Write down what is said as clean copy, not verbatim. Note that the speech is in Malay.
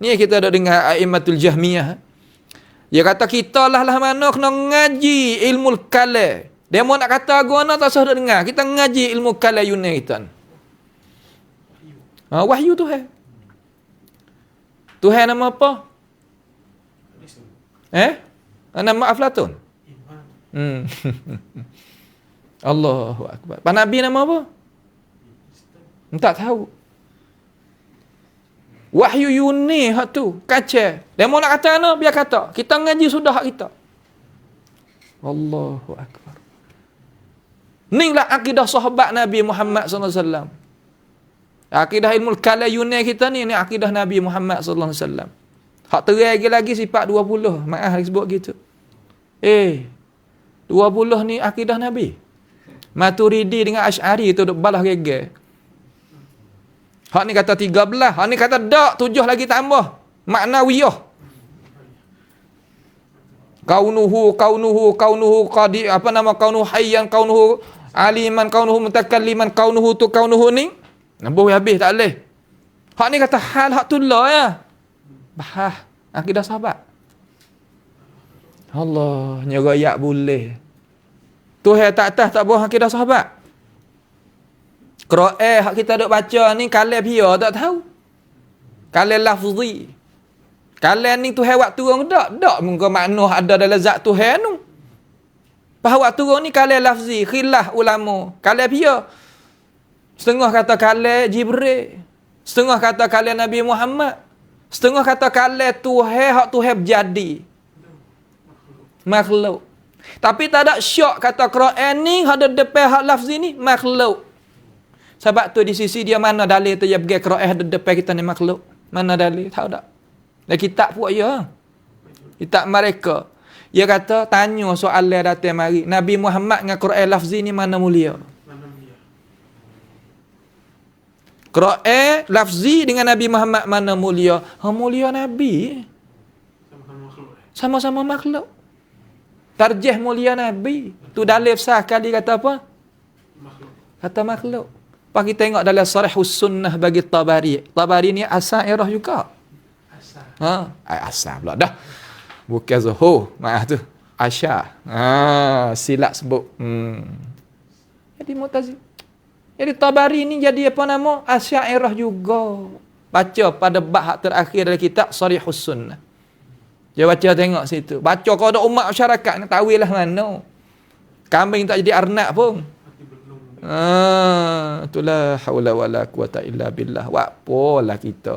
Ni kita ada dengar A'immatul Jahmiyah. Dia kata kita lah mana kena ngaji ilmu kalam. Dia mau nak kata agama tak sah dengar. Kita ngaji ilmu kalam Yunani kita. Wahyu Tuhan. Tuhan nama apa? Nama Aflatun. Allahu Akbar. Pak Nabi nama apa? Tak tahu. Wahyu Yunani hak tu. Kacau. Dia mau nak kata apa? Biar kata. Kita ngaji sudah hak kita. Allahu Akbar. Inilah akidah sahabat Nabi Muhammad SAW. Akidah ilmu kalam Yunani kita ni akidah Nabi Muhammad SAW. Hak terang lagi sifat 20. Maaf disebut gitu. 20 ni akidah Nabi. Maturidi dengan Asy'ari tu duk balas geger. Hak ni kata 13, hak ni kata dak 7 lagi tambah. Maknawiyah. Kaunuhu qadi kaunuhu hayyan kaunuhu aliman kaunuhu mutakalliman kaunuhu tu kaunuhu ni. Nambah habis tak boleh. Hak ni kata hal hak tullah ya. Bahah akidah sahabat. Allah nyerayak boleh. Tuhan tak atas tak bawah akidah sahabat. Quran hak kita duk baca ni kalam dia tak tahu. Kalam lafzi. Kalam ni Tuhan waktu turun dak muka makna ada dalam zat Tuhan tu. Bahawa turun ni kalam lafzi, khilaf ulama. Kalam dia setengah kata kalam Jibril, setengah kata kalam Nabi Muhammad, setengah kata kalam Tuhan hak Tuhan berjadi. Makhluk. Tapi tak ada syak kata Quran ni ada depan hak lafzi ni makhluk. Sebab tu di sisi dia mana dalil tu dia pergi Quran ada depan kita ni makhluk. Mana dalil? Tak ada. Dan kitab pun ya. Kitab mereka. Dia kata tanya soalan datang mari. Nabi Muhammad dengan Quran lafzi ni mana mulia? Quran lafzi dengan Nabi Muhammad mana mulia? Mulia Nabi. Sama-sama makhluk. Tarjih mulia Nabi. Tu dalil sah kali kata apa? Makhluk. Kata makhluk. Pak kita tengok dalam Sharhus Sunnah bagi Tabari. Tabari ni Asy'ariyah juga. Asal pula dah. Bukan Zuhur. Maaf tu. Asya. Silap sebut. Jadi Mu'tazil. Jadi Tabari ni jadi apa nama? Asy'ariyah juga. Baca pada bab terakhir dalam kitab Sharhus Sunnah. Dia baca tengok situ. Baca kau ada umat masyarakat ni tahu lah mana. Kambing tak jadi arnab pun. Itulah haula wala quwata illa billah. Wa apalah kita.